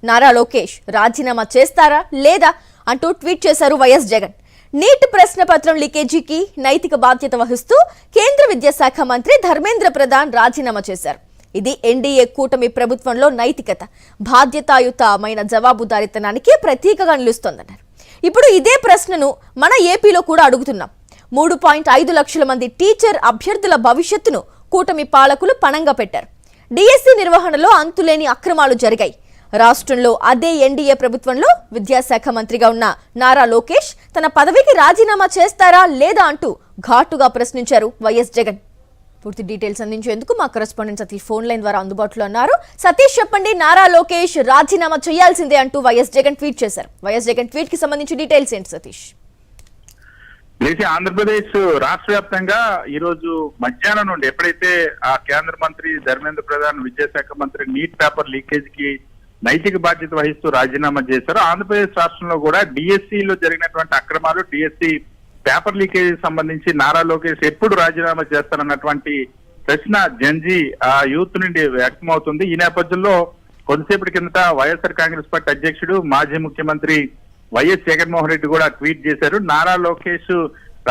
నారా లోకేష్ రాజీనామా చేస్తారా లేదా అంటూ ట్వీట్ చేశారు వైఎస్ జగన్. నీట్ ప్రశ్న పత్రం లీకేజీకి నైతిక బాధ్యత వహిస్తూ కేంద్ర విద్యాశాఖ మంత్రి ధర్మేంద్ర ప్రధాన్ రాజీనామా చేశారు. ఇది ఎన్డీఏ కూటమి ప్రభుత్వంలో నైతికత, బాధ్యతాయుతమైన జవాబుదారీతనానికి ప్రతీకగా నిలుస్తోందన్నారు. ఇప్పుడు ఇదే ప్రశ్నను మన ఏపీలో కూడా అడుగుతున్నాం. 3.5 లక్షల మంది టీచర్ అభ్యర్థుల భవిష్యత్తును కూటమి పాలకులు పణంగా పెట్టారు. డిఎస్సి నిర్వహణలో అంతులేని అక్రమాలు జరిగాయి. రాష్ట్రంలో అదే ఎన్డీఏ ప్రభుత్వంలో విద్యాశాఖ మంత్రిగా ఉన్న నారా లోకేష్ తన పదవికి రాజీనామా చేస్తారా లేదా అంటూ ఘాటుగా ప్రశ్నించారు వైఎస్ జగన్. పూర్తి డీటెయిల్స్ అందించేందుకు మా కరెస్పాండెంట్ సతీష్ ఫోన్ లైన్ ద్వారా అందుబాటులో ఉన్నారు. సతీష్, చెప్పండి, నారా లోకేష్ రాజీనామా చేయాల్సిందే అంటూ వైఎస్ జగన్ ట్వీట్ చేశారు. వైఎస్ జగన్ ట్వీట్ కి సంబంధించి డీటెయిల్స్ ఏంటి సతీష్? ఆంధ్రప్రదేశ్ రాష్ట్ర వ్యాప్తంగా ఈ రోజు మధ్యాహ్నం నుండి ఎప్పుడైతే ఆ కేంద్ర మంత్రి ధర్మేంద్ర ప్రధాన్ విద్యాశాఖ మంత్రి నీట్ పేపర్ లీకేజ్ కి నైతిక బాధ్యత వహిస్తూ రాజీనామా చేశారు. ఆంధ్రప్రదేశ్ రాష్ట్రంలో కూడా డిఎస్సిలో జరిగినటువంటి అక్రమాలు, డిఎస్సి పేపర్ లీకేజ్ సంబంధించి నారా లోకేష్ ఎప్పుడు రాజీనామా చేస్తారన్నటువంటి ప్రశ్న జంజీ యూత్ నుండి వ్యక్తమవుతుంది. ఈ నేపథ్యంలో కొద్దిసేపటి కిందట వైఎస్ఆర్ కాంగ్రెస్ పార్టీ అధ్యక్షుడు మాజీ ముఖ్యమంత్రి వైఎస్ జగన్మోహన్ రెడ్డి కూడా ట్వీట్ చేశారు. నారా లోకేష్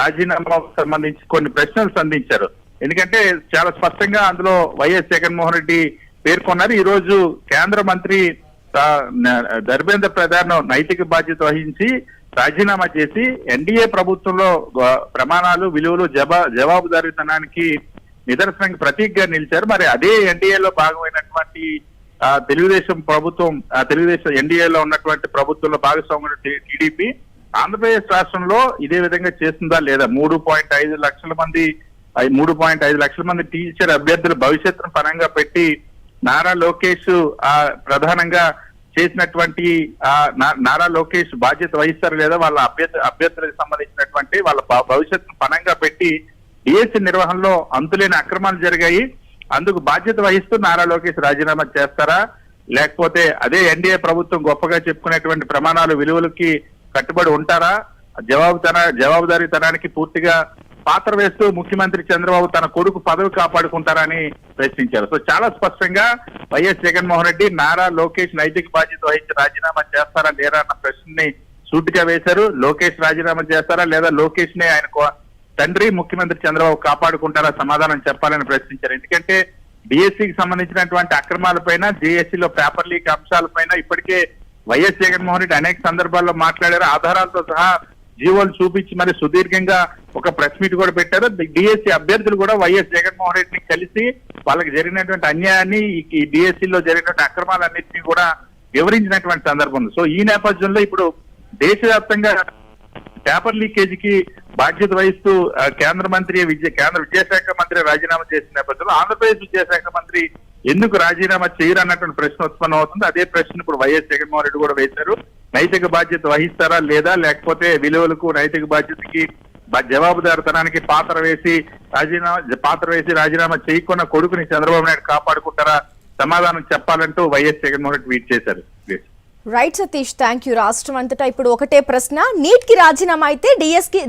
రాజీనామాకు సంబంధించి కొన్ని ప్రశ్నలు సంధించారు. ఎందుకంటే చాలా స్పష్టంగా అందులో వైఎస్ జగన్మోహన్ రెడ్డి పేర్కొన్నారు. ఈ రోజు కేంద్ర మంత్రి ధర్మేంద్ర ప్రధాన్ నైతిక బాధ్యత వహించి రాజీనామా చేసి ఎన్డీఏ ప్రభుత్వంలో ప్రమాణాలు, విలువలు, జవాబుదారీతనానికి నిదర్శనానికి ప్రతీకగా నిలిచారు. మరి అదే ఎన్డీఏలో భాగమైనటువంటి తెలుగుదేశం ప్రభుత్వం, తెలుగుదేశం ఎన్డీఏలో ఉన్నటువంటి ప్రభుత్వంలో భాగస్వామ్యం టీడీపీ ఆంధ్రప్రదేశ్ రాష్ట్రంలో ఇదే విధంగా చేస్తుందా లేదా? 3.5 లక్షల మంది టీచర్ అభ్యర్థుల భవిష్యత్తును పరంగా పెట్టి నారా లోకేష్ ప్రధానంగా చేసినటువంటి నారా లోకేష్ బాధ్యత వహిస్తారు లేదా? వాళ్ళ అభ్యర్థులకు సంబంధించినటువంటి వాళ్ళ భవిష్యత్తును పణంగా పెట్టి డిఎస్సి నిర్వహణలో అంతులేని అక్రమాలు జరిగాయి. అందుకు బాధ్యత వహిస్తూ నారా లోకేష్ రాజీనామా చేస్తారా, లేకపోతే అదే ఎన్డీఏ ప్రభుత్వం గొప్పగా చెప్పుకునేటువంటి ప్రమాణాలు, విలువలకి కట్టుబడి ఉంటారా? జవాబుదారీతనానికి పూర్తిగా పాత్ర వేస్తూ ముఖ్యమంత్రి చంద్రబాబు తన కొడుకు పదవి కాపాడుకుంటారని ప్రశ్నించారు. సో చాలా స్పష్టంగా వైఎస్ జగన్మోహన్ రెడ్డి నారా లోకేష్ నైతిక బాధ్యత వహించి రాజీనామా చేస్తారా లేదా అన్న ప్రశ్నని సూటిగా వేశారు. లోకేష్ రాజీనామా చేస్తారా లేదా లోకేష్ నే ఆయన తండ్రి ముఖ్యమంత్రి చంద్రబాబు కాపాడుకుంటారా? సమాధానం చెప్పాలని ప్రశ్నించారు. ఎందుకంటే డిఎస్సికి సంబంధించినటువంటి అక్రమాలపైన, డిఎస్సిలో పేపర్ లీక్ అంశాలపైన ఇప్పటికే వైఎస్ జగన్మోహన్ రెడ్డి అనేక సందర్భాల్లో మాట్లాడారు. ఆధారాలతో సహా జీవోలు చూపించి మరి సుదీర్ఘంగా ఒక ప్రెస్ మీట్ కూడా పెట్టారు. డిఎస్సి అభ్యర్థులు కూడా వైఎస్ జగన్మోహన్ రెడ్డిని కలిసి వాళ్ళకి జరిగినటువంటి అన్యాయాన్ని, ఈ డిఎస్సిలో జరిగినటువంటి అక్రమాలన్నింటినీ కూడా వివరించినటువంటి సందర్భం ఉంది. సో ఈ నేపథ్యంలో ఇప్పుడు దేశవ్యాప్తంగా పేపర్ లీకేజీకి బాధ్యత వహిస్తూ కేంద్ర విద్యాశాఖ మంత్రి రాజీనామా చేసిన నేపథ్యంలో ఆంధ్రప్రదేశ్ విద్యాశాఖ మంత్రి ఎందుకు రాజీనామా చేయరు అన్నటువంటి ప్రశ్న ఉత్పన్నం అవుతుంది. అదే ప్రశ్న ఇప్పుడు వైఎస్ జగన్మోహన్ రెడ్డి కూడా వేశారు. నైతిక బాధ్యత వహిస్తారా లేదా, లేకపోతే విలువలకు, నైతిక బాధ్యతకి, జవాబుదారితనానికి పాత్ర వేసి రాజీనామా చేయకుండా కొడుకుని చంద్రబాబు నాయుడు కాపాడుకుంటారా? సమాధానం చెప్పాలంటూ వైఎస్ జగన్మోహన్ రెడ్డి ట్వీట్ చేశారు. Right Satish, thank you. రాష్ట్రం అంతటా ఇప్పుడు ఒకటే ప్రశ్న, నీట్ కి రాజీనామా అయితే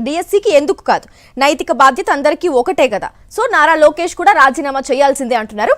డిఎస్సికి ఎందుకు కాదు? నైతిక బాధ్యత అందరికీ ఒకటే కదా. సో నారా లోకేష్ కూడా రాజీనామా చేయాల్సిందే అంటున్నారు.